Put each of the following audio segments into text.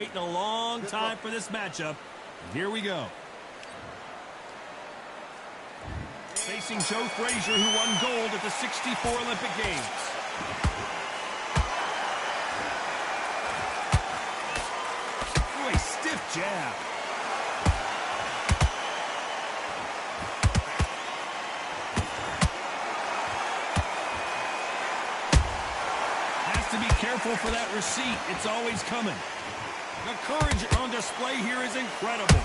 Waiting a long time for this matchup. Here we go. Facing Joe Frazier, who won gold at the '64 Olympic Games. Ooh, a stiff jab. Has to be careful for that receipt. It's always coming. The courage on display here is incredible.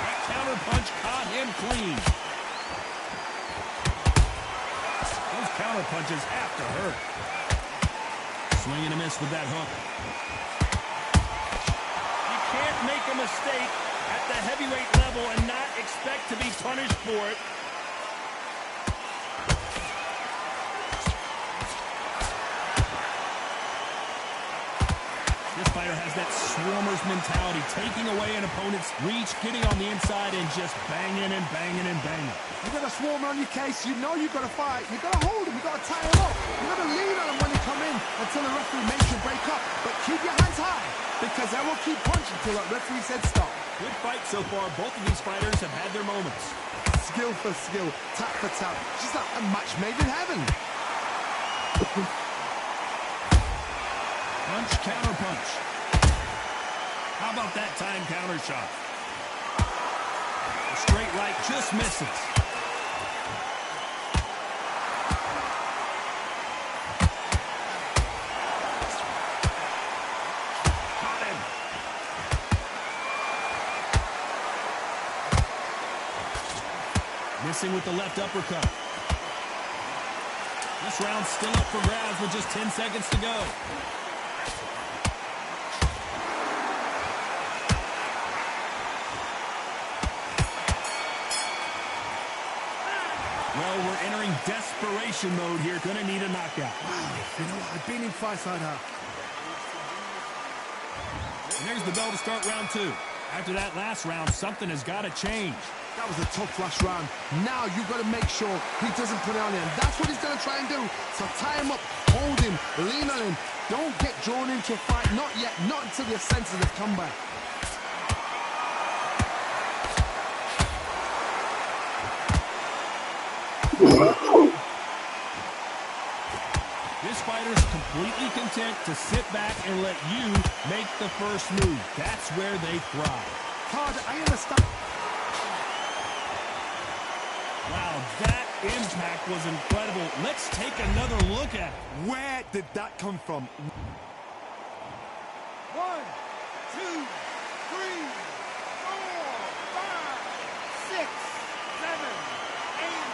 That counter punch caught him clean. Those counter punches have to hurt. Swing and a miss with that hook. You can't make a mistake at the heavyweight level and not expect to be punished for it. This fighter has that swarmer's mentality, taking away an opponent's reach, getting on the inside, and just banging and banging and banging. You've got a swarmer on your case, you know you've got to fight. You've got to hold him, you've got to tie him up. You've got to lean on him when they come in until the referee makes you break up. But keep your hands high, because they will keep punching until that referee said stop. Good fight so far. Both of these fighters have had their moments. Skill for skill, tap for tap. Just like a match made in heaven. Punch, counter punch. How about that time counter shot? A straight right just misses. Caught him. Missing with the left uppercut. This round's still up for grabs with just 10 seconds to go. Well, we're entering desperation mode here. Gonna need a knockout. Wow, you know what? I've been in fights like that. And there's the bell to start round two. After that last round, something has got to change. That was a tough last round. Now you've got to make sure he doesn't put it on him. That's what he's going to try and do. So tie him up, hold him, lean on him. Don't get drawn into a fight. Not yet. Not until your senses have come back. This fighter's completely content to sit back and let you make the first move. That's where they thrive. Todd, I understand. Wow, that impact was incredible. Let's take another look at it. Where did that come from? 1, 2, 3, 4, 5, 6, 7, 8.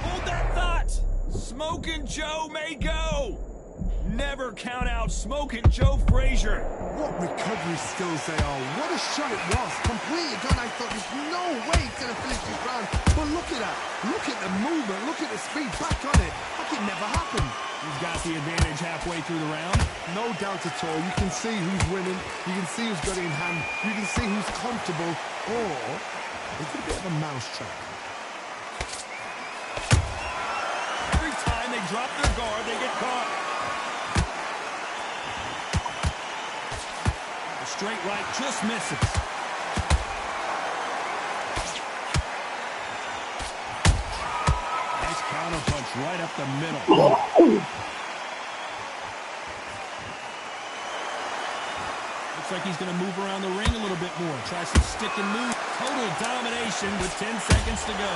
Hold that thought. Smokin' Joe may go. Never count out Smokin' Joe Frazier. What recovery skills they are. What a shot it was. Completely done. I thought there's no way he's going to finish this round. But look at that. Look at the movement. Look at the speed. Back on it. Like it never happened. He's got the advantage halfway through the round. No doubt at all. You can see who's winning. You can see who's got it in hand. You can see who's comfortable. Or it's a bit of a mousetrap. Every time they drop their guard, they get caught. The straight right just misses. Nice counter punch right up the middle. Looks like he's going to move around the ring a little bit more. Try some stick and move. Total domination with 10 seconds to go.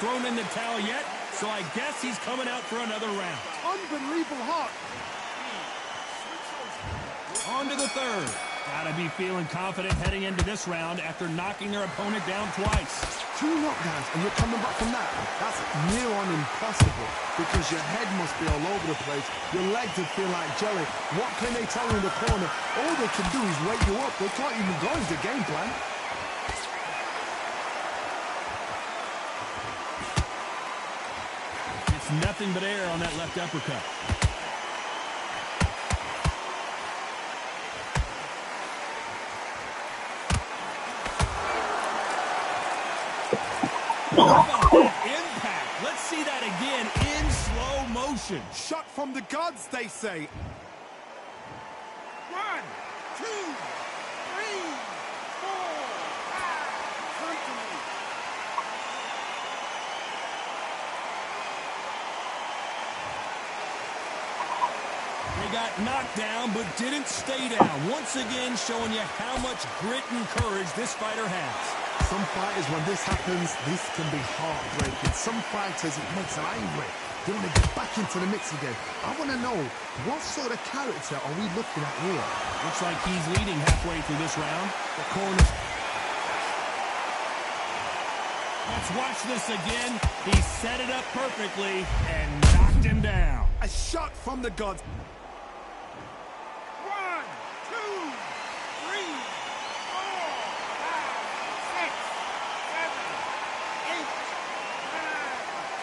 Thrown in the towel yet, so I guess he's coming out for another round. Unbelievable hot. On to the third. Gotta be feeling confident heading into this round after knocking their opponent down twice. 2 knockdowns and you're coming back from that. That's near on impossible because your head must be all over the place. Your legs would feel like jelly. What can they tell you in the corner? All they can do is wake you up. They can't even go into game plan. nothing but air on that left uppercut. How about that impact? Let's see that again in slow motion. Shot from the gods, they say. 1, 2, 3, 4, 5. Come to me. They got knocked down, but didn't stay down. Once again, showing you how much grit and courage this fighter has. Some fighters, when this happens, this can be heartbreaking. Some fighters, it makes them angry. They want to get back into the mix again. I want to know, what sort of character are we looking at here? Looks like he's leading halfway through this round. The corner. Let's watch this again. He set it up perfectly and knocked him down. A shot from the gods. 1, 2, 3, 4, 5, 6, 7, 8, 9,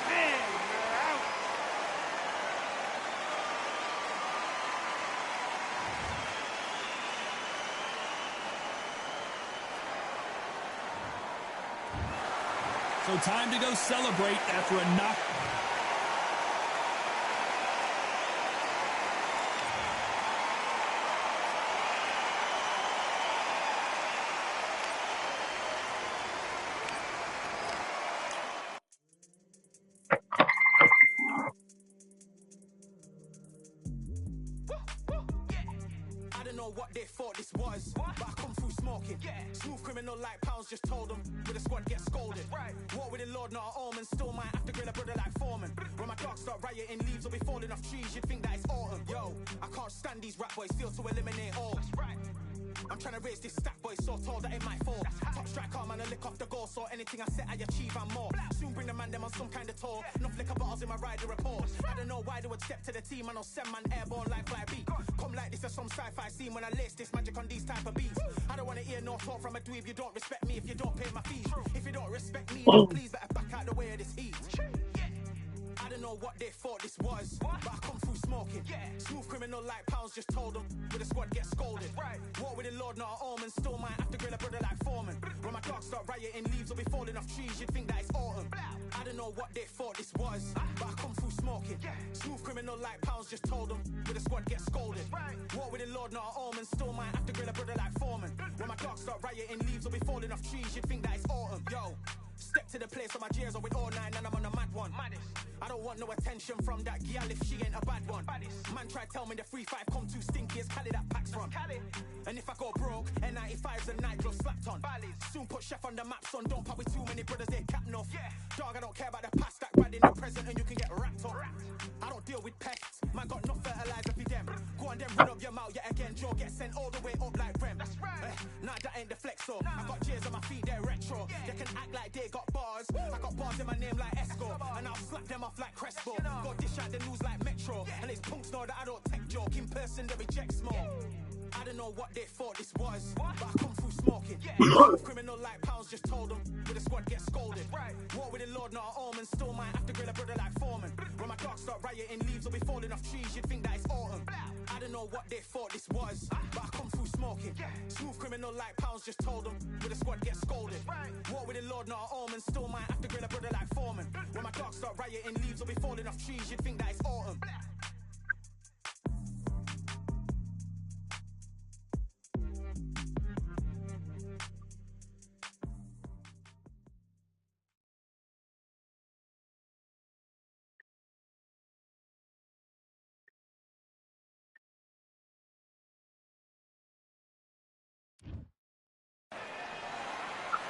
10. You're out. So time to go celebrate after a knock. I don't know what they thought this was, but I come through smoking. Smooth criminal like pounds, just told them. With a squad get scolded. War with the Lord, not an omen. Still might have to grill a brother like Foreman. When my dogs start rioting, leaves will be falling off trees. You'd think that it's autumn. Yo, I can't stand these rap boys, feel to eliminate all. I'm trying to raise this stack, boy, so tall that it might fall. Top striker, man, I lick off the goal, so anything I set, I achieve and more. Soon bring the man them on some kind of tour. Enough liquor bottles in my rider report. I don't know why they would step to the team, I know send man airborne like 5B. Come like this as some sci-fi scene when I lace this magic on these type of beats. I don't want to hear no talk from a dweeb. You don't respect me if you don't pay my fees. If you don't respect me, then please better back out the way of this heat. I don't know what they thought this was, but I come through smoking. Smooth criminal like pounds, just told them. With a squad get scolded. War with the Lord, not an omen. Still might have to grill a brother like Foreman. When my dogs start rioting, leaves will be falling off trees. You'd think that it's autumn. I don't know what they thought this was, but I come through smoking. Smooth criminal like pounds, just told them. With a squad get scolded. War with the Lord, not an omen. Still might have to grill a brother like Foreman. When my dogs start rioting, leaves will be falling off trees. You'd think that it's autumn. Yo, step to the place on my jeers are with all 9 and I'm on a mad one. I don't want no attention from that gal if she ain't a bad one. Man try tell me the 3-5 come too stinky, it's Cali that packs from. And if I go broke, N95s and nitro slapped on. Soon put Chef on the map, son, don't pop with too many brothers, they cap enough. Dog, I don't care about the past, that bad in the present and you can get wrapped up. I don't deal with pests, man got no fertilizer for them. Go on then, run up your mouth yet again, Joe get sent all the way up like Rem. Nah, that ain't the flex, so I got cheers on my feet, they're retro. They can act like they got bars, I got bars in my name like Esco. And I'll slap them off like Crespo. Go dish out the news like Metro. And it's punks know that I don't take joke. In person they reject smoke. I don't know what they thought this was, but I come through smoking. Criminal like pounds, just told them. With a squad get scolded. War with the Lord, not an omen. Still might have to grill a brother like Foreman. When my dogs start rioting, leaves will be falling off trees. You'd think that it's autumn. I don't know what they thought this was, but I come through smoking. Smooth criminal like pounds, just told them. With a squad get scolded. War with the Lord, not an omen. Still might have to grill a brother like Foreman. When my dogs start rioting, leaves will be falling off trees. You'd think that it's autumn.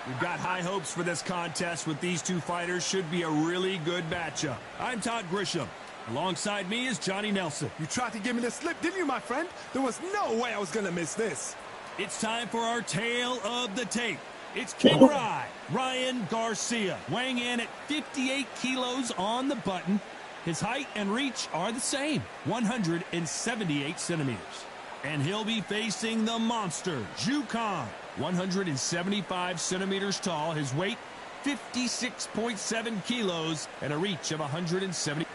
We've got high hopes for this contest with these two fighters. Should be a really good matchup. I'm Todd Grisham. Alongside me is Johnny Nelson. You tried to give me the slip, didn't you, my friend? There was no way I was going to miss this. It's time for our tale of the tape. It's King Rye, Ryan Garcia, weighing in at 58 kilos on the button. His height and reach are the same, 178 centimeters. And he'll be facing the monster, Zhu Khan, 175 centimeters tall. His weight, 56.7 kilos, and a reach of 170.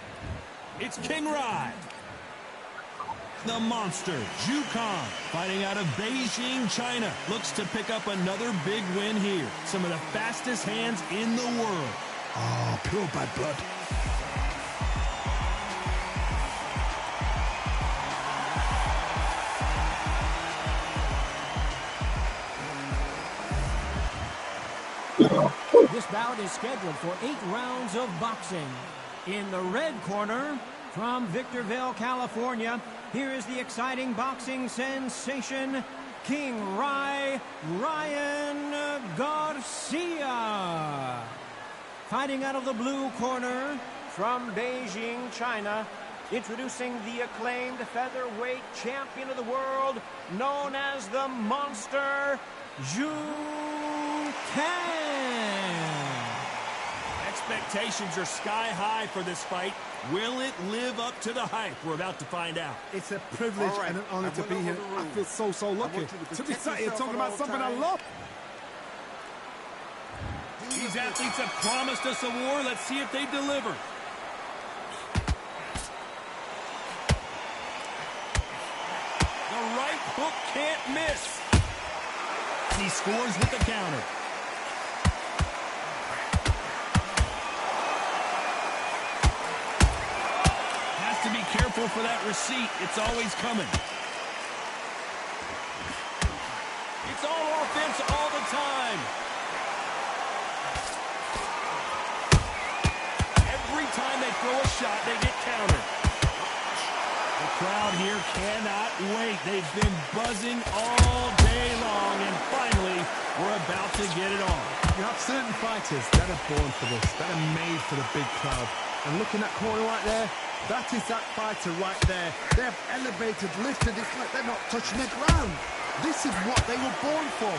It's King Rai. The monster, Zhu Kan, fighting out of Beijing, China, looks to pick up another big win here. Some of the fastest hands in the world. Oh, pure bad blood. This bout is scheduled for 8 rounds of boxing. In the red corner, from Victorville, California, here is the exciting boxing sensation, King Rai, Ryan Garcia. Fighting out of the blue corner, from Beijing, China, introducing the acclaimed featherweight champion of the world, known as the Monster, Zhu Kan. Expectations are sky high for this fight. Will it live up to the hype? We're about to find out. It's a privilege and an honor to be here. I feel so lucky to be sat here talking about something I love. These athletes have promised us a war. Let's see if they deliver. The right hook can't miss. And he scores with the counter. Has to be careful for that receipt. It's always coming. It's all offense all the time. Every time they throw a shot, they get countered. The crowd here cannot wait. They've been buzzing all day long, and finally, we're about to get it on. You have certain fighters that are born for this, that are made for the big crowd. And look in that corner right there, that is that fighter right there. They have elevated, lifted, it's like they're not touching the ground. This is what they were born for.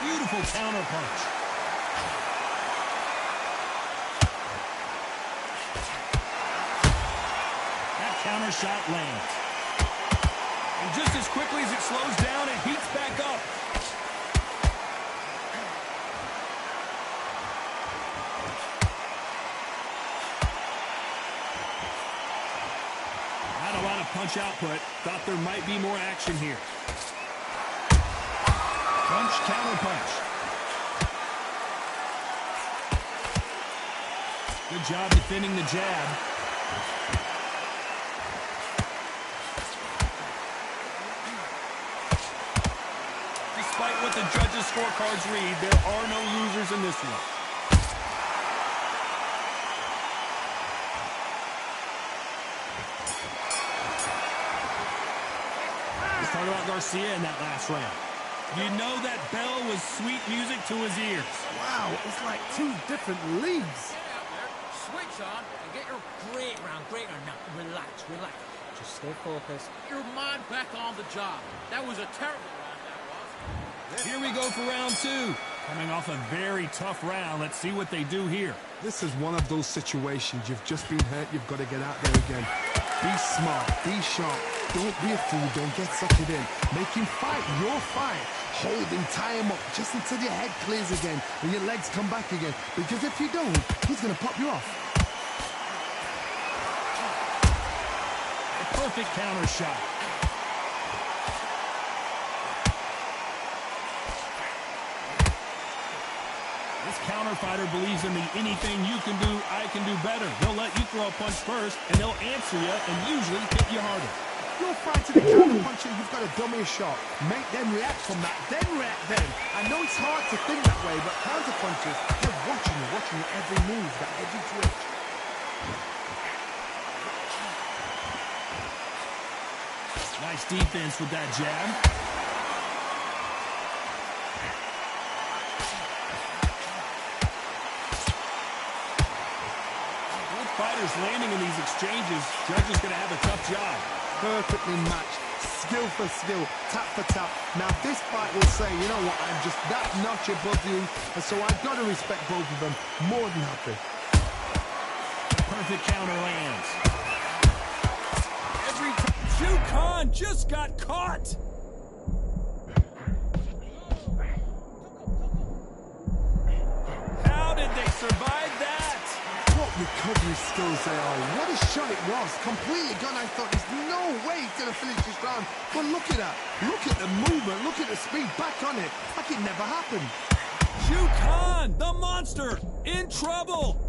Beautiful counter punch. That counter shot lands. And just as quickly as it slows down, it heats back up. Not a lot of punch output. Thought there might be more action here. Punch, counter punch. Good job defending the jab. Despite what the judges' scorecards read, there are no losers in this one. Let's talk about Garcia in that last round. You know that bell was sweet music to his ears. Wow, it's like two different leagues. Get out there, switch on, and get your great round. Now, relax. Just stay focused. Get your mind back on the job. That was a terrible round, that was. Here we go for round 2. Coming off a very tough round. Let's see what they do here. This is one of those situations. You've just been hurt. You've got to get out there again. Be smart. Be sharp. Don't be a fool. Don't get sucked in. Make him fight your fight. Hold him, tie him up, just until your head clears again and your legs come back again. Because if you don't, he's going to pop you off. A perfect counter shot. This counter fighter believes in the anything you can do, I can do better. They'll let you throw a punch first, and they'll answer you and usually hit you harder. You're fighting a counter puncher, you've got to dummy a shot. Make them react from that, then react then. I know it's hard to think that way, but counter punchers, they're watching you every move, that every twitch. Nice defense with that jab. Both fighters landing in these exchanges. Judge is going to have a tough job. Perfectly matched, skill for skill, tap for tap. Now this fight will say, you know what, I'm just that notch above you, and so I've got to respect both of them. More than happy. Perfect counter lands. Every time Zhu Kan just got caught. survived that. What recovery skills they are. What a shot it was. Completely gone. I thought there's no way he's going to finish this round. But look at that. Look at the movement. Look at the speed. Back on it. Like it never happened. Shu Khan, the monster, in trouble.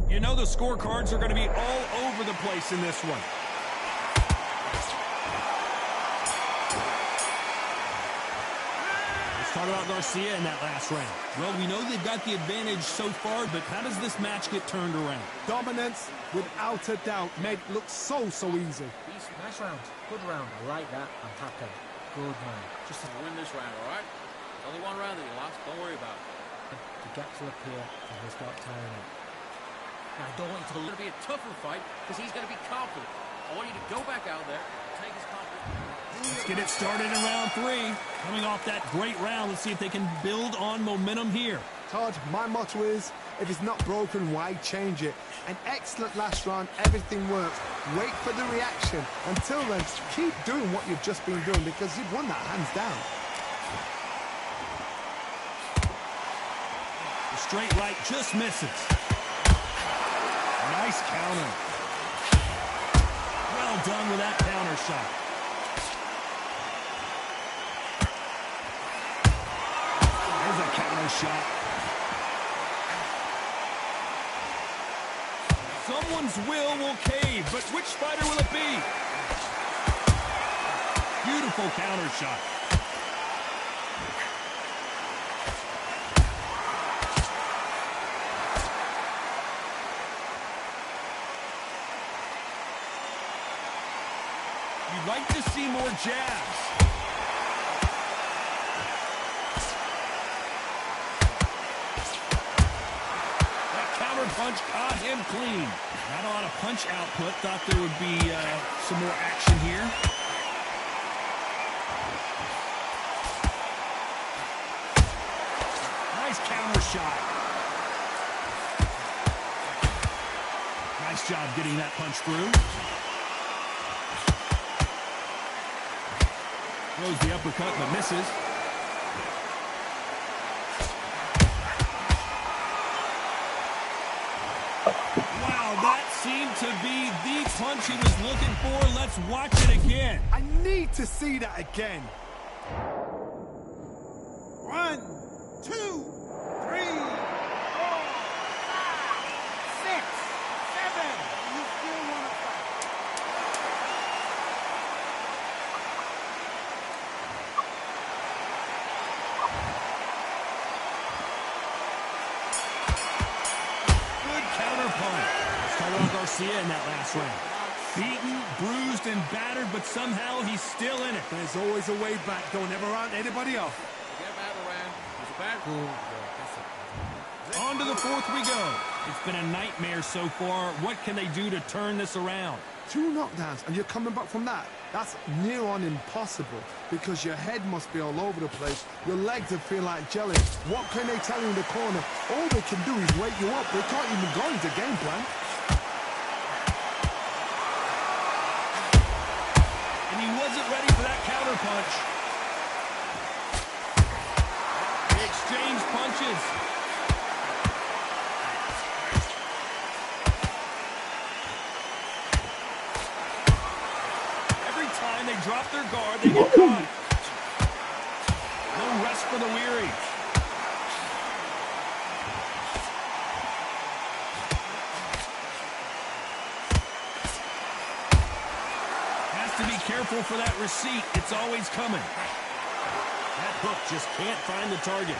You know the scorecards are going to be all over the place in this one. Let's talk about Garcia in that last round. Well, we know they've got the advantage so far, but how does this match get turned around? Dominance, without a doubt, made it look so easy. Nice round. Good round. I like that. I'm happy. Good man. Just to win this round, all right? Only one round that you lost. Don't worry about it. The gaps will appear and he'll start tiring out. I don't want it to be a tougher fight because he's going to be confident. I want you to go back out there, take his confidence. Let's get it started in round 3. Coming off that great round, let's see if they can build on momentum here. Todd, my motto is, if it's not broken, why change it? An excellent last round, everything works. Wait for the reaction. Until then, keep doing what you've just been doing because you've won that hands down. The straight right just misses. Nice counter. Well done with that counter shot. There's a counter shot. Someone's will cave, but which fighter will it be? Beautiful counter shot. You'd like to see more jabs. That counter punch caught him clean. Not a lot of punch output. Thought there would be some more action here. Nice counter shot. Nice job getting that punch through. Throws the uppercut but misses. Wow, that seemed to be the punch he was looking for. Let's watch it again. I need to see that again. 1, 2, 3, 4, 5, 6, 7. You still want to fight? Good counter punch. Let's talk about Garcia in that last round. Beaten, bruised, and battered, but somehow he's still in it. There's always a way back. Don't ever round anybody off. Get battle round. There's a bad On to the 4th we go. It's been a nightmare so far. What can they do to turn this around? 2 knockdowns, and you're coming back from that. That's near on impossible because your head must be all over the place. Your legs will feel like jelly. What can they tell you in the corner? All they can do is wake you up. They can't even go into game plan. And he wasn't ready for that counter punch. They exchange punches. Every time they drop their guard, they get caught. No rest for the weary. To be careful for that receipt. It's always coming. That hook just can't find the target.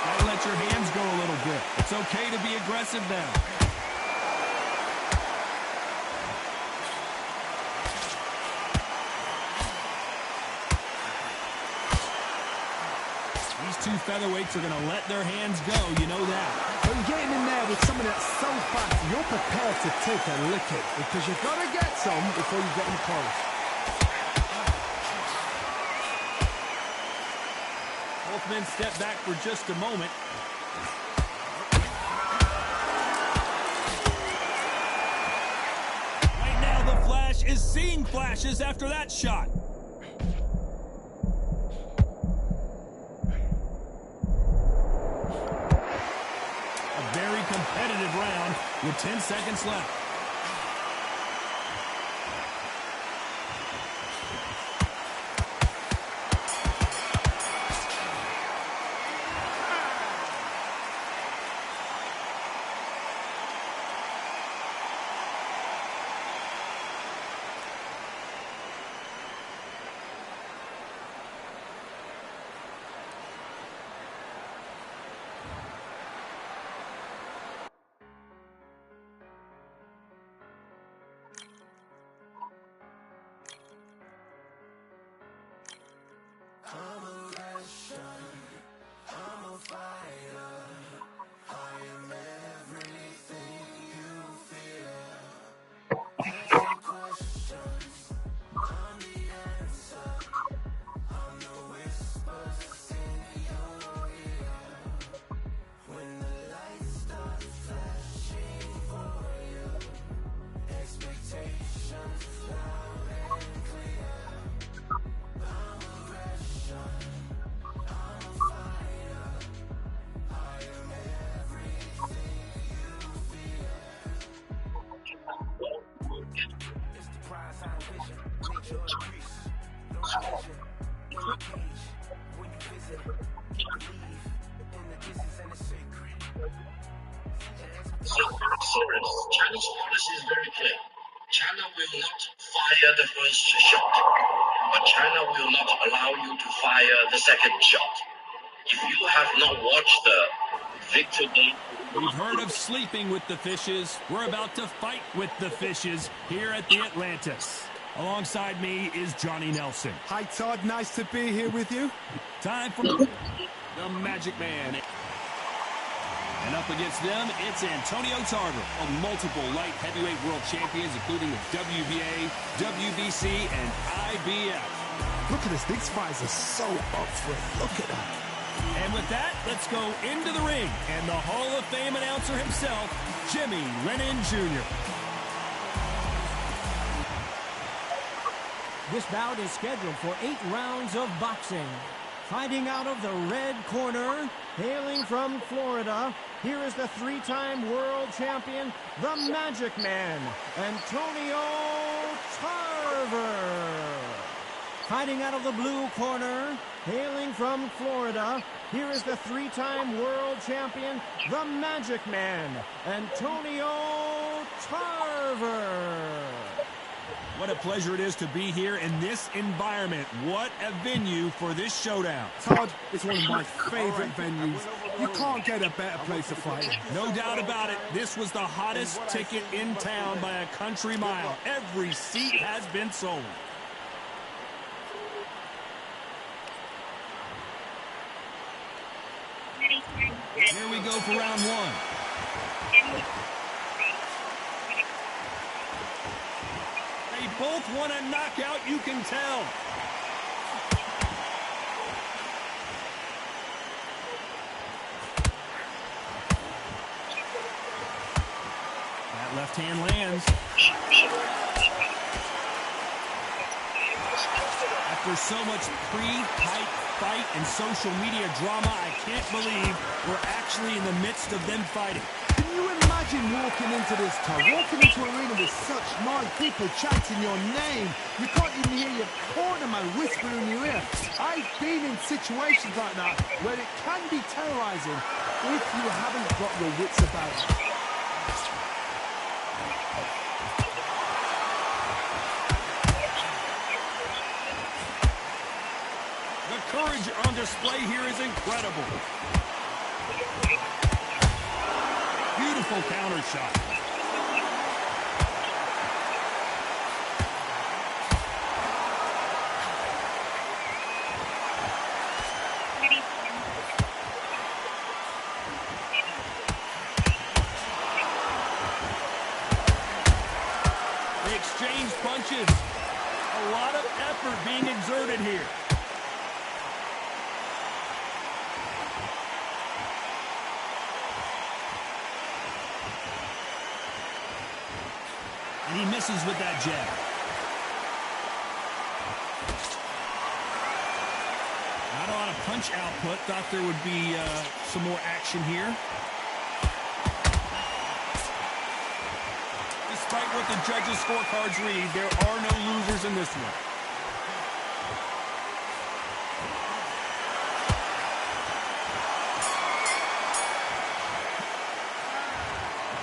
Gotta let your hands go a little bit. It's okay to be aggressive now. These 2 featherweights are going to let their hands go. You know that. When you're getting in there with somebody that's so fast, you're prepared to take a licking because you've got to get some before you get in close. Both men step back for just a moment. Right now, the Flash is seeing flashes after that shot. with 10 seconds left. China's policy is very clear. China will not fire the first shot, but China will not allow you to fire the second shot. If you have not watched the Victor Day... We've heard of sleeping with the fishes. We're about to fight with the fishes here at the Atlantis. Alongside me is Johnny Nelson. Hi, Todd. Nice to be here with you. Time for the Magic Man. And up against them, it's Antonio Tarver, multiple light heavyweight world champions, including the WBA, WBC, and IBF. Look at this. These fighters are so up for it. Look at that. And with that, let's go into the ring. And the Hall of Fame announcer himself, Jimmy Lennon Jr. This bout is scheduled for 8 rounds of boxing. Fighting out of the red corner, hailing from Florida, here is the 3-time world champion, the Magic Man, Antonio Tarver. Fighting out of the blue corner, hailing from Florida, here is the 3-time world champion, the Magic Man, Antonio Tarver. What a pleasure it is to be here in this environment. What a venue for this showdown. Todd, it's one of my favorite venues. You can't get a better place to fight. No doubt about it. This was the hottest ticket in town by a country mile. Every seat has been sold. Here we go for round 1. They both want a knockout, you can tell. That left hand lands. After so much pre-hype fight and social media drama, I can't believe we're actually in the midst of them fighting. Can you imagine walking into this town, walking into an arena with such noise, people chanting your name? You can't even hear your cornerman whisper in your ear. I've been in situations like that where it can be terrorizing if you haven't got your wits about you. The courage on display here is incredible. Beautiful counter shot. They exchange punches. A lot of effort being exerted here. And he misses with that jab. Not a lot of punch output. Thought there would be some more action here. what the judges' scorecards read, there are no losers in this one.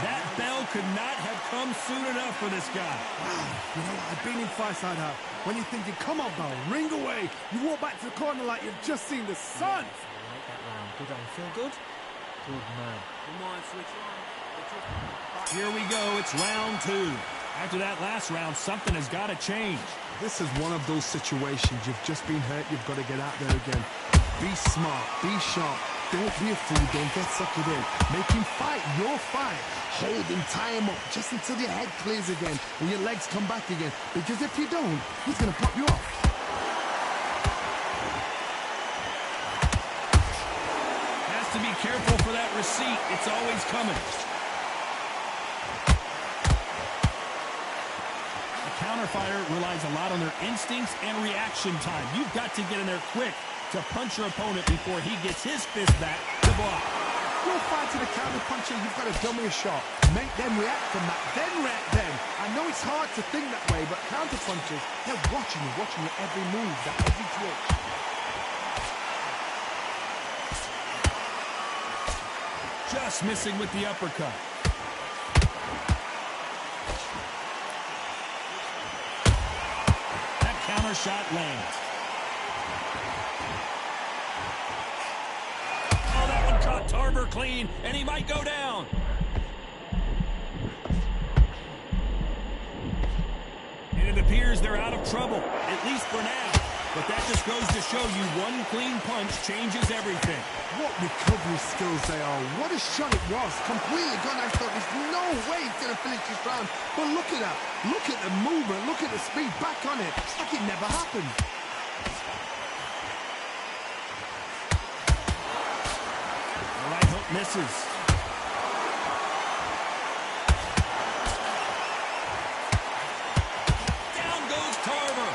That bell could not have come soon enough for this guy. Wow, you know, I've been in fights like that. When you're thinking, come on, bell, ring away. You walk back to the corner like you've just seen the sun. I like that round. Good on. Feel good? Good man. Come on, switch on. Here we go. It's round 2. After that last round, something has got to change. This is one of those situations. You've just been hurt. You've got to get out there again. Be smart. Be sharp. Don't be a fool. Don't get suckered in. Make him fight your fight. Hold him, tie him up, just until your head clears again and your legs come back again. Because if you don't, he's going to pop you off. Has to be careful for that receipt. It's always coming. A counterfighter relies a lot on their instincts and reaction time. You've got to get in there quick to punch your opponent before he gets his fist back to block. You'll fight to the counter puncher, you've got to dummy a shot. Make them react from that, then react them. I know it's hard to think that way, but counter punchers, they're watching your every move, that every twitch. Just missing with the uppercut. That counter shot lands. Caught Tarver clean, and he might go down. And it appears they're out of trouble, at least for now. But that just goes to show you one clean punch changes everything. What recovery skills they are. What a shot it was. Completely gone. I thought there's no way he's going to finish this round. But look at that. Look at the movement. Look at the speed. Back on it. It's like it never happened. Misses. Down goes Tarver.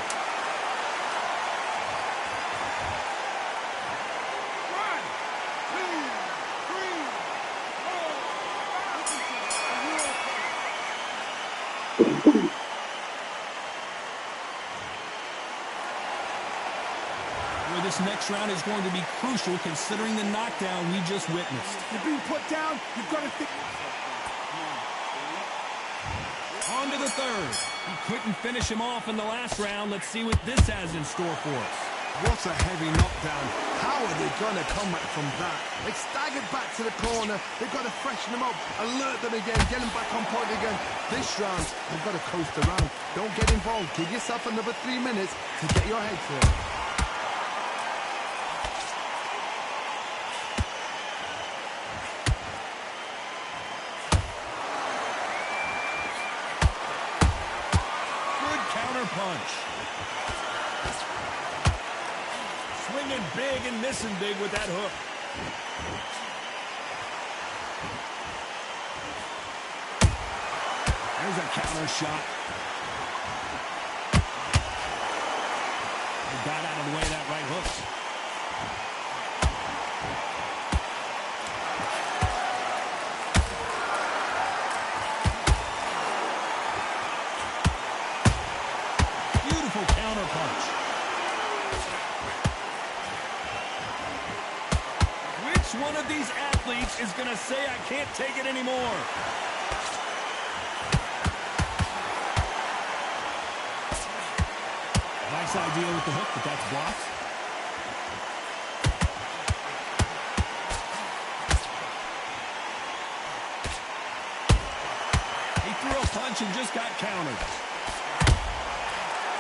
1, 2, 3, 4, 5. This next round is going to be crucial considering the knockdown we just witnessed. You're being put down, you've got to think. On to the third. He couldn't finish him off in the last round. Let's see what this has in store for us. What a heavy knockdown. How are they going to come back from that? They staggered back to the corner. They've got to freshen them up, alert them again, get them back on point again. This round, they've got to coast around. Don't get involved. Give yourself another 3 minutes to get your head clear. Punch. Swinging big and missing big with that hook. There's a counter shot. He got out of the way of that right hook. One of these athletes is going to say, I can't take it anymore. Nice idea with the hook, but that's blocked. He threw a punch and just got countered.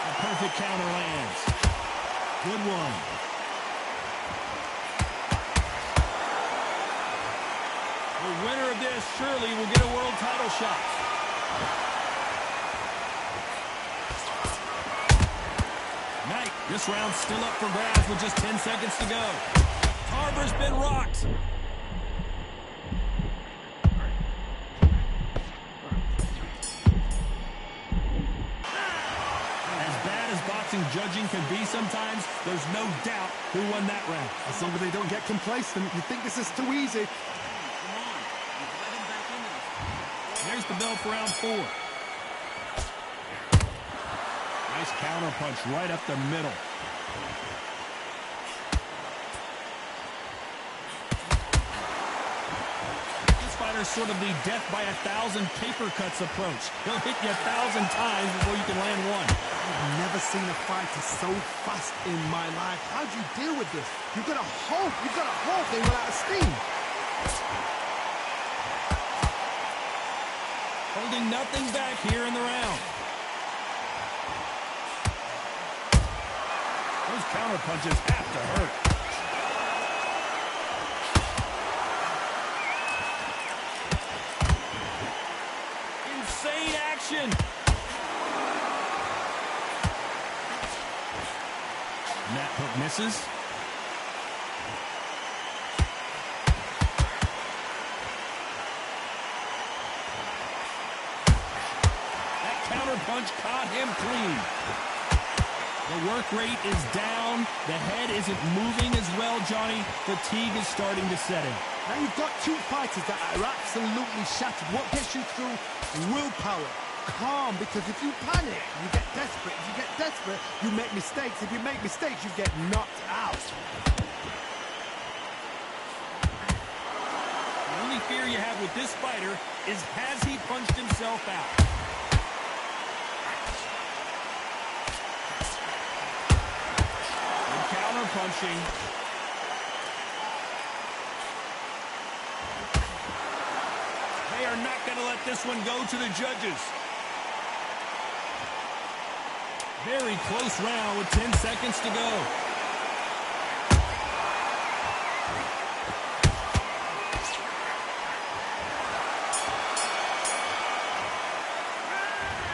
A perfect counter lands. Good one. The winner of this surely will get a world title shot. Knight, this round's still up for grabs with just 10 seconds to go. Tarver's been rocked. As bad as boxing judging can be sometimes, there's no doubt who won that round. As long as they don't get complacent, you think this is too easy. There's the bell for round 4. Nice counter punch right up the middle. This fighter's sort of the death by 1,000 paper cuts approach. He'll hit you 1,000 times before you can land one. I've never seen a fighter so fast in my life. How do you deal with this? You've got to hope they run out of steam. Holding nothing back here in the round. Those counter punches have to hurt. Insane action. And that hook misses. That counter punch caught him clean. The work rate is down. The head isn't moving as well, Johnny. Fatigue is starting to set in. Now you've got two fighters that are absolutely shattered. What gets you through? Willpower. Calm, because if you panic, you get desperate. If you get desperate, you make mistakes. If you make mistakes, you get knocked out. The only fear you have with this fighter is, has he punched himself out? Good counter punching. They are not going to let this one go to the judges. Very close round with 10 seconds to go.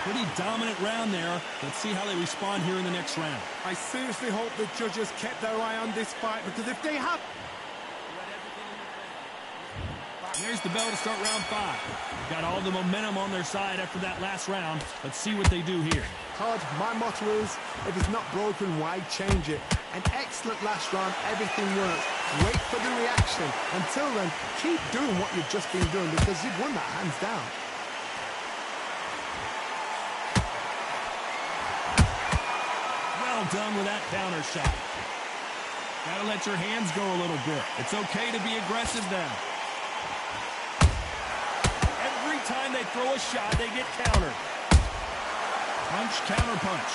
Pretty dominant round there. Let's see how they respond here in the next round. I seriously hope the judges kept their eye on this fight, because if they have... There's the bell to start round 5. Got all the momentum on their side after that last round. Let's see what they do here. Todd, my motto is, if it's not broken, why change it? An excellent last round, everything works. Wait for the reaction. Until then, keep doing what you've just been doing, because you've won that hands down. Well done with that counter shot. Gotta let your hands go a little bit. It's okay to be aggressive now. Every time they throw a shot, they get countered. Punch, counter punch.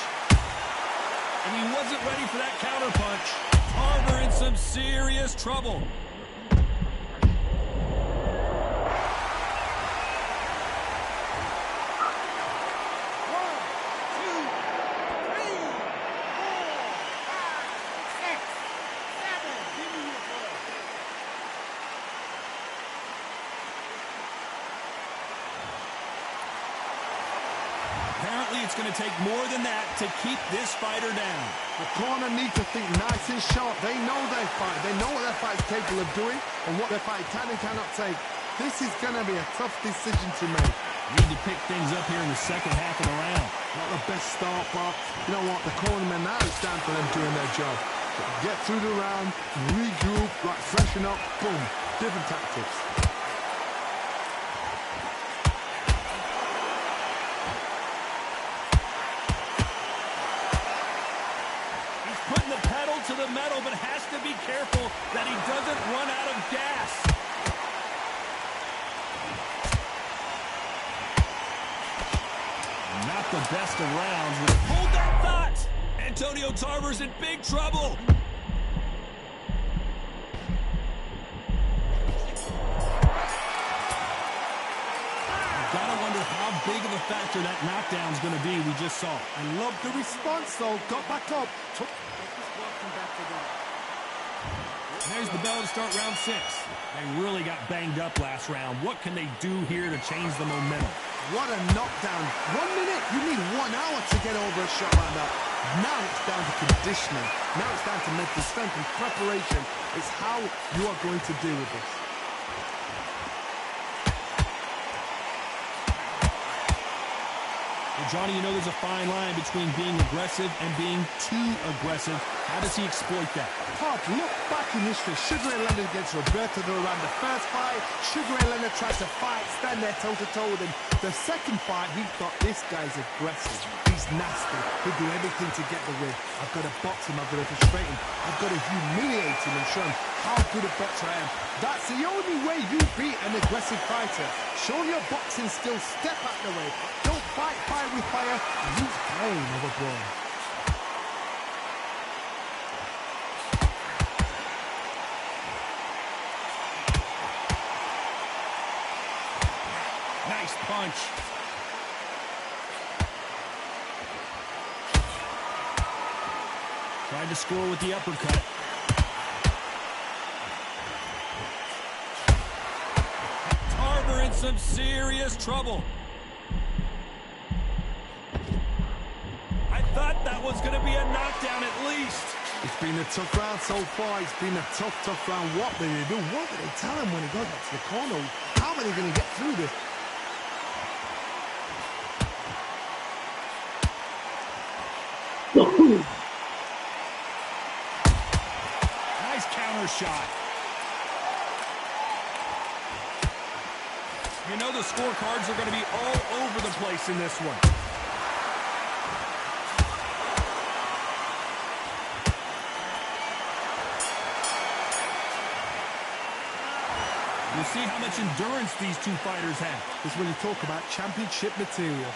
And he wasn't ready for that counter punch. Tarver in some serious trouble. Apparently, it's going to take more than that to keep this fighter down. The corner need to think nice and sharp. They know their fight. They know what their fight's capable of doing and what their fight can and cannot take. This is going to be a tough decision to make. Need to pick things up here in the second half of the round. Not the best start, but you know what? The cornermen, now it's time for them doing their job. Get through the round, regroup, right, freshen up, boom. Different tactics. Putting the pedal to the metal, but has to be careful that he doesn't run out of gas. Not the best of rounds. Hold that thought! Antonio Tarver's in big trouble. Gotta wonder how big of a factor that knockdown's gonna be we just saw. I love the response, though. Got back up. There's the bell to start round 6. They really got banged up last round. What can they do here to change the momentum? What a knockdown. 1 minute. You need 1 hour to get over a shot like that. Now it's down to conditioning. Now it's down to mental strength and preparation. It's how you are going to deal with this. The Johnny, you know there's a fine line between being aggressive and being too aggressive. How does he exploit that? Hard. Look back in history. Sugar Ray Leonard against Roberto Duran. The first fight, Sugar Ray Leonard tried to fight, stand there toe-to-toe with him. The second fight, he thought, this guy's aggressive. He's nasty. He'll do everything to get the win. I've got to box him. I've got to frustrate him. I've got to humiliate him and show him how good a boxer I am. That's the only way you beat an aggressive fighter. Show your boxing skills. Step out the way. Don't fight fire with fire. Use brain over brawn. Nice punch. Tried to score with the uppercut. Tarver in some serious trouble. I thought that was going to be a knockdown at least. It's been a tough round so far. It's been a tough round. What did they do? What did they tell him when he got back to the corner? How are they going to get through this? Nice counter shot. You know the scorecards are going to be all over the place in this one. You see how much endurance these two fighters have. This is when you talk about championship material.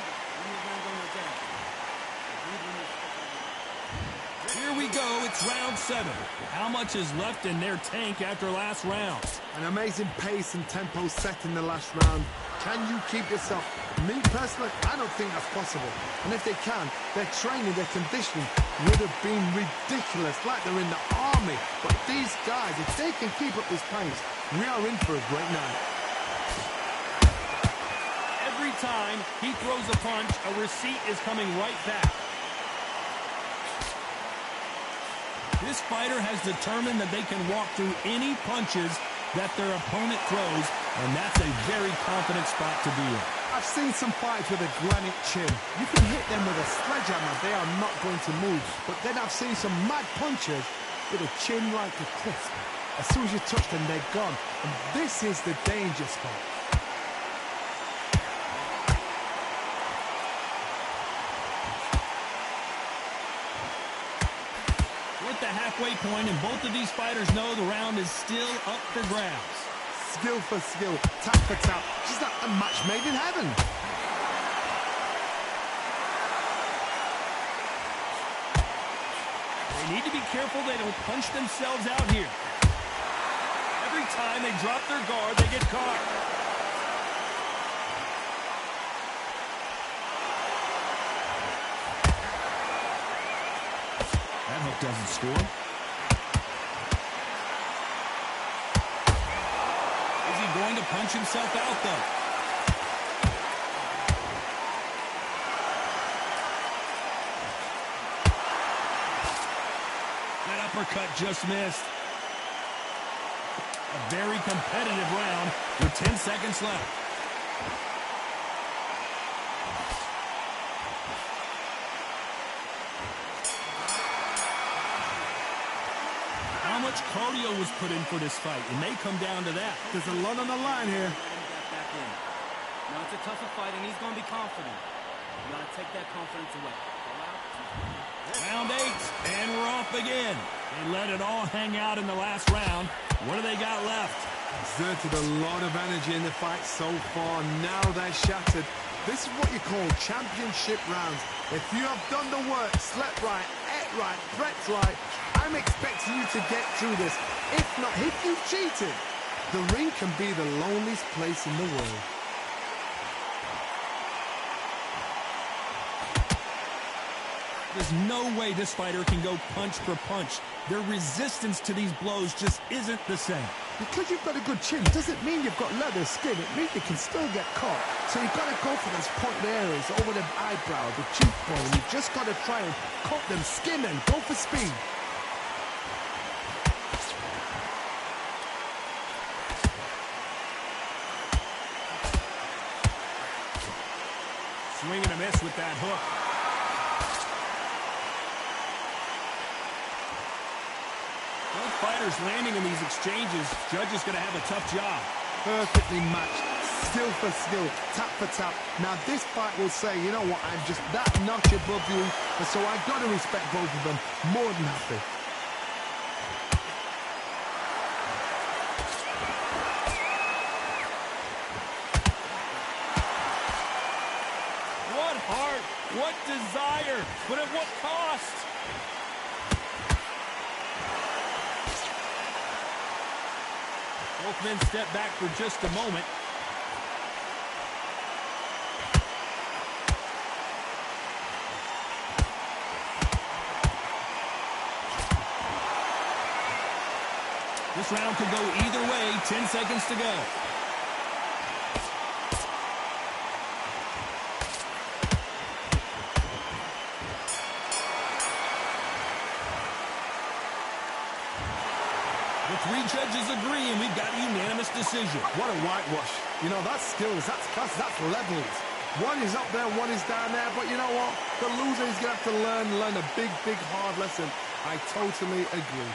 Here we go, it's round 7. How much is left in their tank after last round? An amazing pace and tempo set in the last round. Can you keep yourself? Me personally, I don't think that's possible. And if they can, their training, their conditioning would have been ridiculous, like they're in the army. But these guys, if they can keep up this pace, we are in for a great night. Every time he throws a punch, a receipt is coming right back. This fighter has determined that they can walk through any punches that their opponent throws, and that's a very confident spot to be in. I've seen some fights with a granite chin. You can hit them with a sledgehammer, they are not going to move. But then I've seen some mad punchers with a chin like a crisp. As soon as you touch them, they're gone. And this is the danger spot. We're at the halfway point, and both of these fighters know the round is still up for grabs. Skill for skill, tap for tap. Just like a match made in heaven. They need to be careful they don't punch themselves out here. Every time they drop their guard, they get caught. That hook doesn't score. Is he going to punch himself out, though? That uppercut just missed. A very competitive round with 10 seconds left. How much cardio was put in for this fight? It may come down to that. There's a lot on the line here. Now it's a tougher fight, and he's going to be confident. You got to take that confidence away. Round 8, and we're off again. They let it all hang out in the last round. What do they got left? Exerted a lot of energy in the fight so far. Now they're shattered. This is what you call championship rounds. If you have done the work, slept right, ate right, prepped right, I'm expecting you to get through this. If not, if you've cheated, the ring can be the loneliest place in the world. There's no way this fighter can go punch for punch. Their resistance to these blows just isn't the same. Because you've got a good chin doesn't mean you've got leather skin. It means you can still get caught. So you've got to go for those pointed areas over the eyebrow, the cheekbone. You've just got to try and cut them, skin them, go for speed. Swing and a miss with that hook. Both fighters landing in these exchanges. Judge is going to have a tough job. Perfectly matched. Skill for skill, tap for tap. Now this fight will say, you know what, I'm just that notch above you, and so I've got to respect both of them more than happy. What heart, what desire, but at what cost? Both men step back for just a moment. This round could go either way. 10 seconds to go. The three judges agree, and we've got a unanimous decision. What a whitewash. You know, that's skills, that's class, that's levels. One is up there, one is down there, but you know what? The loser is going to have to learn a big, big, hard lesson. I totally agree.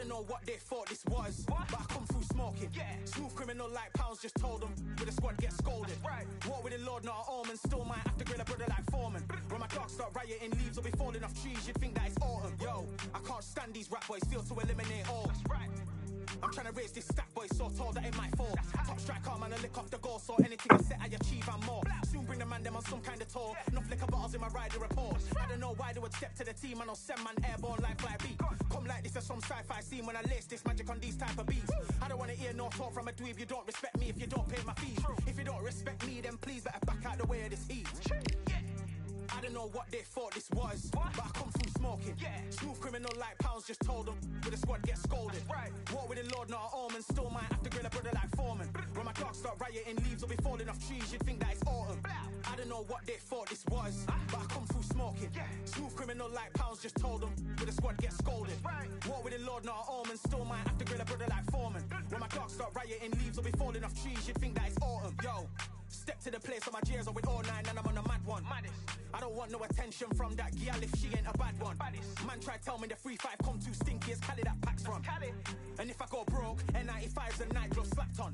don't know what they thought this was, but I come through smoking. Smooth criminal like pounds, just told them with a squad get scolded. War with the Lord, not an omen. Still might have to grill a brother like Foreman. When my dogs start rioting, leaves will be falling off trees. You'd think that it's autumn. Yo, I can't stand these rap boys, feel to eliminate all. I'm trying to raise this stack, boy, so tall that it might fall. Top striker, man, I lick off the goal, so anything I set, I achieve and more. Soon bring the man them on some kind of tour. Enough liquor bottles in my rider report. I don't know why they would step to the team, I know 7 man airborne like fly beat. Come like this as some sci-fi scene when I lace this magic on these type of beats. I don't wanna hear no talk from a dweeb. You don't respect me if you don't pay my fees. If you don't respect me, then please better back out the way of this heat. I don't know what they thought this was, but I come through smoking. Smooth criminal like pounds, just told them with a squad get scolded. War with the Lord, not an omen. Still might have to grill a brother like Foreman. When my dogs start rioting, leaves will be falling off trees. You'd think that it's autumn. I don't know what they thought this was, but I come through smoking. Smooth criminal like pounds, just told them with a squad get scolded. War with the Lord, not an omen. Still might have to grill a brother like Foreman. When my dogs start rioting, leaves will be falling off trees. You'd think that it's autumn. Yo, step to the place on my jeers are with all 9 and I'm on a mad one. I don't want no attention from that gal if she ain't a bad one. Man try tell me the 3-5 come too stinky, it's Cali that packs from. And if I go broke, N95's and nitro slapped on.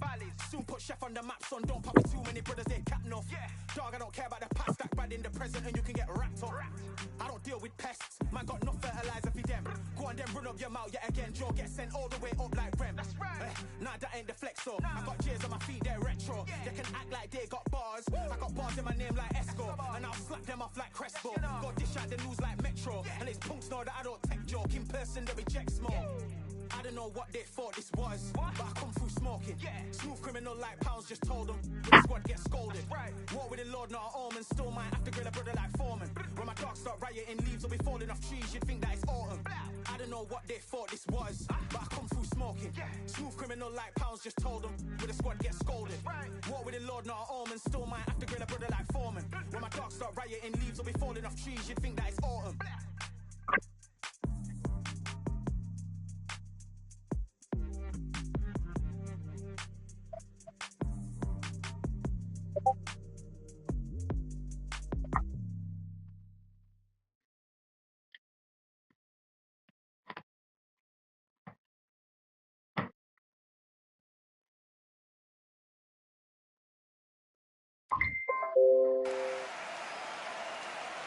Soon put Chef on the map, son, don't pop with too many brothers, they cap enough. Dog, I don't care about the past, that bad in the present and you can get wrapped up. I don't deal with pests, man got no fertilizer for them. Go on then run up your mouth yet again, Joe get sent all the way up like Rem. Nah, that ain't the flex, so I got J's on my feet, they're retro. They can act like they got bars, I got bars in my name like Esco. And I'll slap them off like Crespo. Go dish out the news like Metro. And it's punks know that I don't tech joke. In person they reject smoke. I don't know what they thought this was, but I come through smoking. Smooth criminal like pounds, just told them with the squad get scolded. War with the Lord, not an omen. Still might have to grill a brother like Foreman. When my dogs start rioting, leaves will be falling off trees. You'd think that it's autumn. I don't know what they thought this was, but I come through smoking. Smooth criminal like pounds, just told them with the squad get scolded. War with the Lord, not an omen. Still might have to grill a brother like Foreman. When my dogs start rioting, leaves will be falling off trees. You'd think that it's autumn.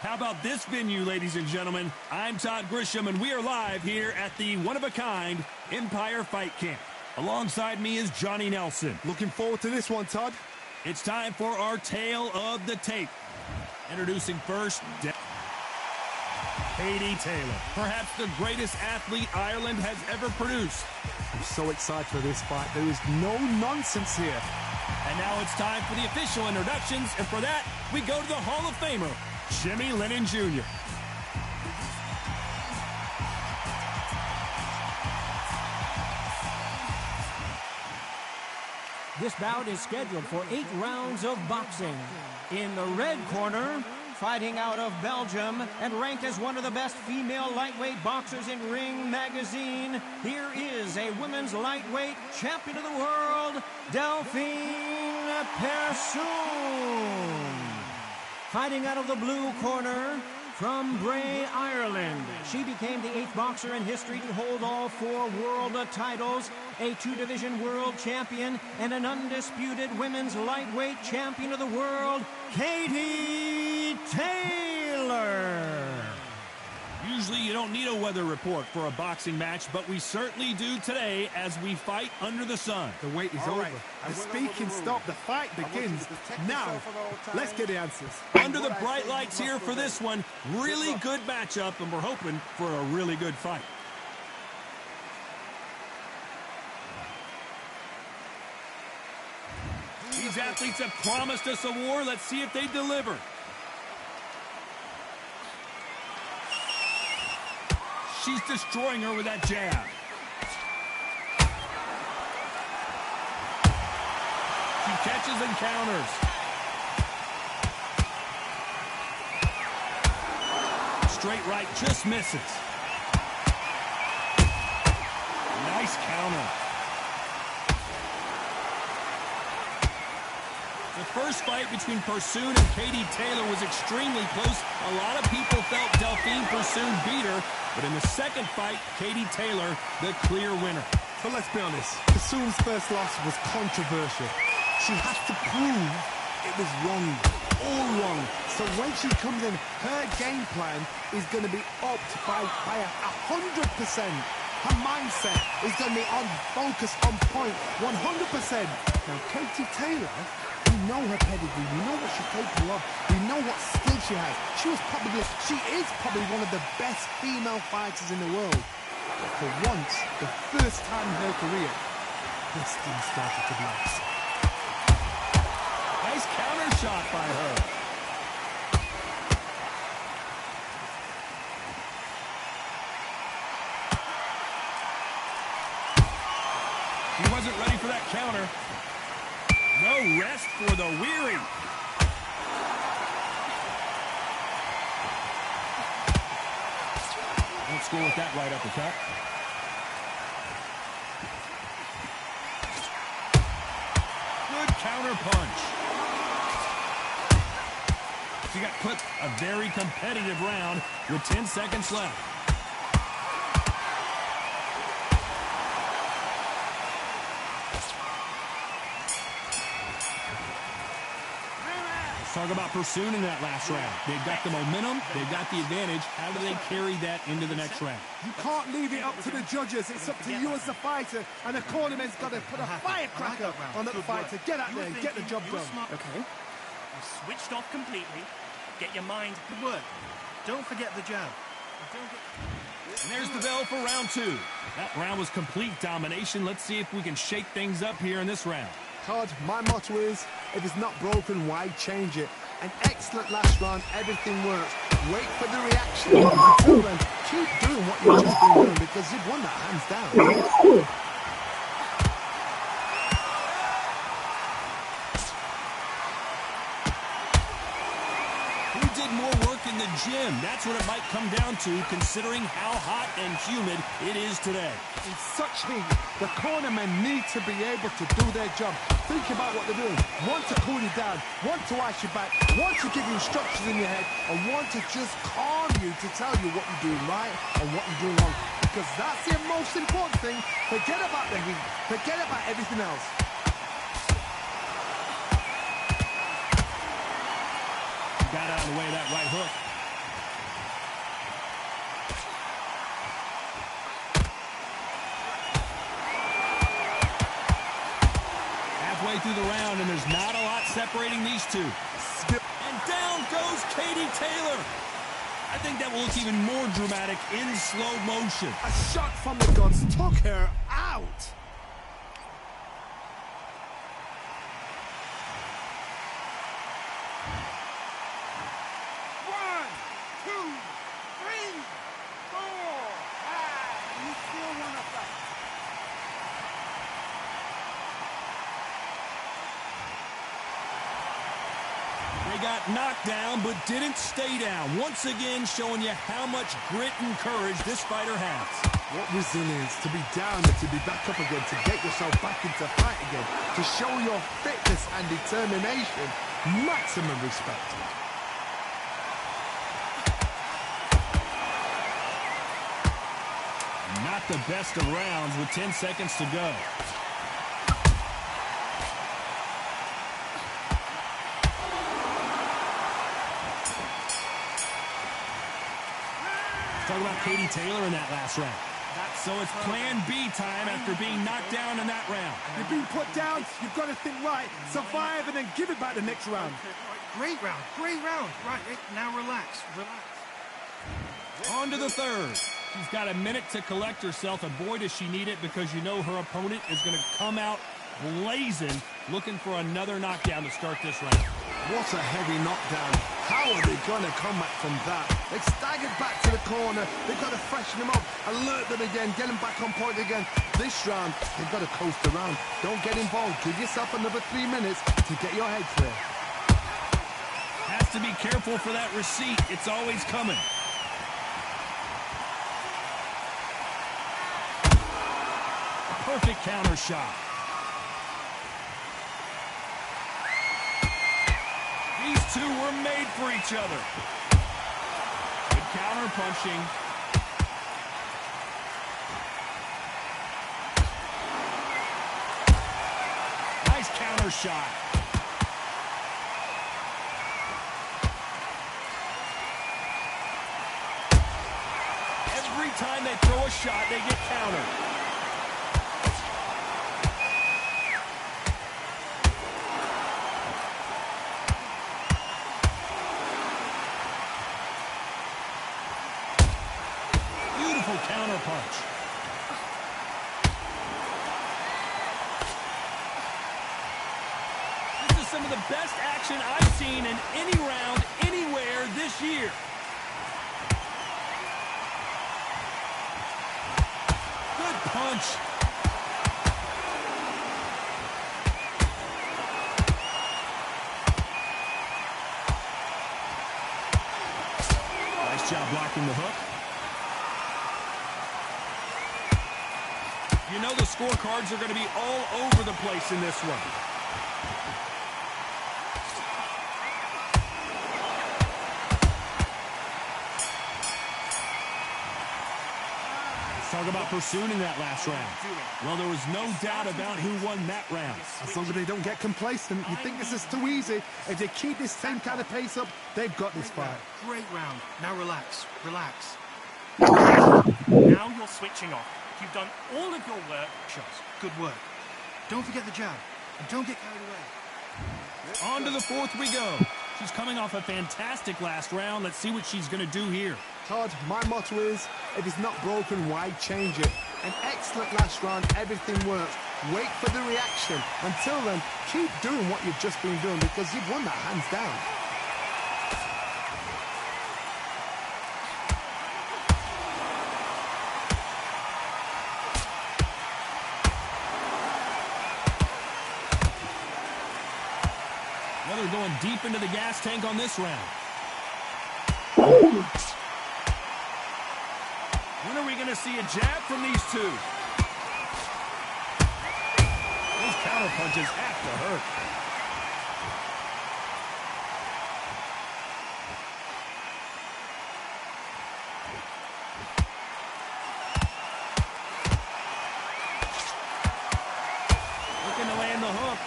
How about this venue, ladies and gentlemen? I'm Todd Grisham, and we are live here at the one-of-a-kind Empire Fight Camp. Alongside me is Johnny Nelson. Looking forward to this one, Todd. It's time for our tale of the tape. Introducing first, Katie Taylor, perhaps the greatest athlete Ireland has ever produced. I'm so excited for this fight. There is no nonsense here. And now it's time for the official introductions, and for that, we go to the Hall of Famer, Jimmy Lennon Jr. This bout is scheduled for 8 rounds of boxing. In the red corner, fighting out of Belgium and ranked as one of the best female lightweight boxers in Ring Magazine, here is a women's lightweight champion of the world, Delphine Persoon. Fighting out of the blue corner, from Bray, Ireland, she became the 8th boxer in history to hold all 4 world titles, a 2-division world champion, and an undisputed women's lightweight champion of the world, Katie Taylor. Usually you don't need a weather report for a boxing match, but we certainly do today as we fight under the sun. The wait is over. The speaking stopped. The fight begins now. Let's get the answers. Under the bright lights here for this one, really good matchup, and we're hoping for a really good fight. These athletes have promised us a war. Let's see if they deliver. She's destroying her with that jab. She catches and counters. Straight right just misses. Nice counter. The first fight between Persoon and Katie Taylor was extremely close. A lot of people felt Delphine Persoon beat her, But in the second fight, Katie Taylor, the clear winner. But let's be honest, Kasum's first loss was controversial. She has to prove it was wrong, all wrong. So when she comes in, her game plan is going to be upped by 100%. Her mindset is going to be on focus, on point, 100%. Now, Katie Taylor, we know her pedigree, we know what she's capable of, we know what skill she has. She is probably one of the best female fighters in the world. But for once, the first time in her career, this thing started to blast. Nice counter shot by her. He wasn't ready for that counter. No rest for the weary. Won't score with that right uppercut. Good counter punch. She got put a very competitive round with 10 seconds left. Let's talk about pursuing in that last round. They've got the momentum. They've got the advantage. How do they carry that into the next round? You can't leave it up to the judges. It's up to you as the fighter. And the cornerman's got to put a firecracker on the fighter. Get out there and get the job done. Okay. You switched off completely. Get your mind to work. Don't forget the jab. And there's the bell for round two. That round was complete domination. Let's see if we can shake things up here in this round. Todd, my motto is, if it's not broken, why change it? An excellent last round, everything works. Wait for the reaction. Until then, keep doing what you've just been doing because you've won that hands down. Who did more work in the gym? That's what it might come down to, considering how hot and humid it is today. In such heat, the cornermen need to be able to do their job. Think about what they're doing. One to cool you down, one to ice you back, one to give you instructions in your head, and one to just calm you to tell you what you're doing right and what you're doing wrong. Because that's the most important thing. Forget about the heat. Forget about everything else. Got out of the way of that right hook. Halfway through the round, and there's not a lot separating these two. And down goes Katie Taylor. I think that will look even more dramatic in slow motion. A shot from the guns took her out. Got knocked down, but didn't stay down. Once again, showing you how much grit and courage this fighter has. What resilience to be down and to be back up again, to get yourself back into fight again, to show your fitness and determination. Maximum respect. Not the best of rounds with 10 seconds to go. Talk about Katie Taylor in that last round. So it's plan B time after being knocked down in that round. You've been put down, you've got to think right, survive and then give it back the next round. Great round, great round. Right, now relax, relax. On to the third. She's got a minute to collect herself, and boy does she need it because you know her opponent is going to come out blazing, looking for another knockdown to start this round. What a heavy knockdown. How are they going to come back from that? They've staggered back to the corner. They've got to freshen them up, alert them again, get them back on point again. This round, they've got to coast around. Don't get involved. Give yourself another 3 minutes to get your head clear. Has to be careful for that receipt. It's always coming. A perfect counter shot. These two were made for each other. Good counter punching. counter shot. Every time they throw a shot, they get countered. Beautiful counter punch. This is some of the best action I've seen in any round anywhere this year. Good punch. Nice job blocking the hook. You know the scorecards are going to be all over the place in this one. Talk about pursuing that last round. Well, there was no doubt about who won that round. As long as they don't get complacent, you think this is too easy. If they keep this same kind of pace up, they've got this fight. Great round. Now relax. Relax. Now you're switching off. You've done all of your work. Shots. Good work. Don't forget the jab. And don't get carried away. On to the fourth we go. She's coming off a fantastic last round. Let's see what she's going to do here. Todd, my motto is, if it's not broken, why change it? An excellent last round, everything works. Wait for the reaction. Until then, keep doing what you've just been doing because you've won that hands down. Well, they're going deep into the gas tank on this round. When are we going to see a jab from these two? Those counter punches have to hurt. Looking to land the hook.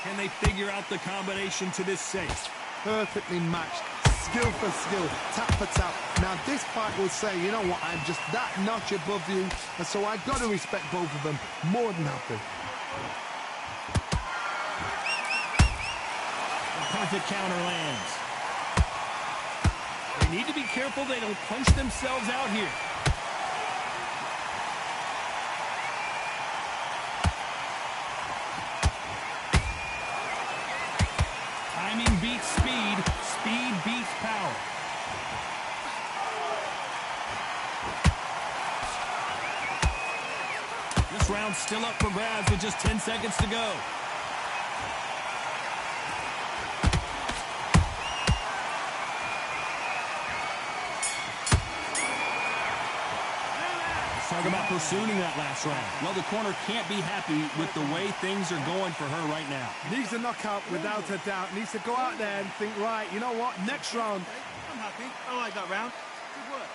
Can they figure out the combination to this safe? Perfectly matched. Skill for skill. Tap for tap. Now, this fight will say, you know what, I'm just that notch above you, and so I've got to respect both of them more than happy. The perfect counter lands. They need to be careful they don't punch themselves out here. Timing beats speed. Speed beats power. This round's still up for grabs with just 10 seconds to go. Talk about pursuing that last round. Well, the corner can't be happy with the way things are going for her right now. Needs a knockout without a doubt. Needs to go out there and think, right, you know what, next round. I'm happy. I like that round. Good work.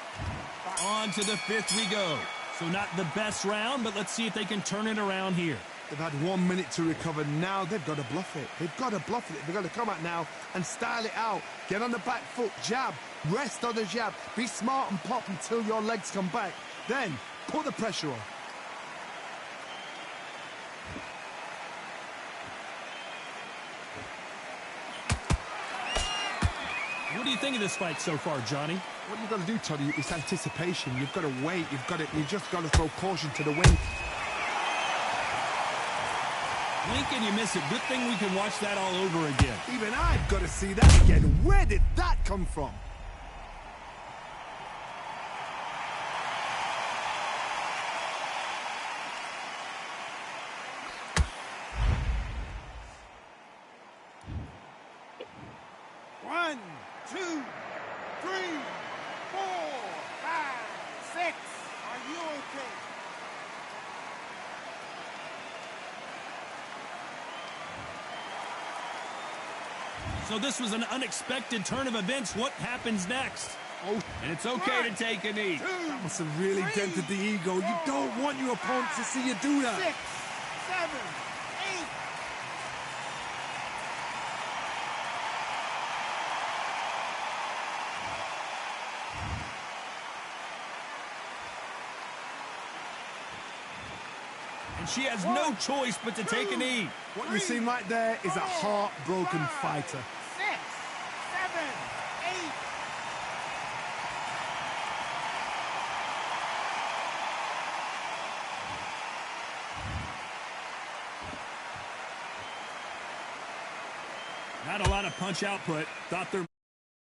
On to the fifth we go. So not the best round, but let's see if they can turn it around here. They've had 1 minute to recover. Now they've got to bluff it. They've got to bluff it. They've got to come out now and style it out. Get on the back foot, jab, rest on the jab. Be smart and pop until your legs come back. Then put the pressure on. What do you think of this fight so far, Johnny? What you've got to do, Toddy, is anticipation. You've got to wait. You've just got to throw caution to the wind. Blink and you miss it. Good thing we can watch that all over again. Even I've got to see that again. Where did that come from? One, two, three, 4, 5, 6. Are you okay? So this was an unexpected turn of events. What happens next? Oh, And it's okay to take a knee. that must have really dented the ego. You don't want your opponent to see you do that. 6, 7, 8. And she has no choice but to take a knee. What you're seeing right there is a heartbroken fighter. 6, 7, 8. Not a lot of punch output. Thought there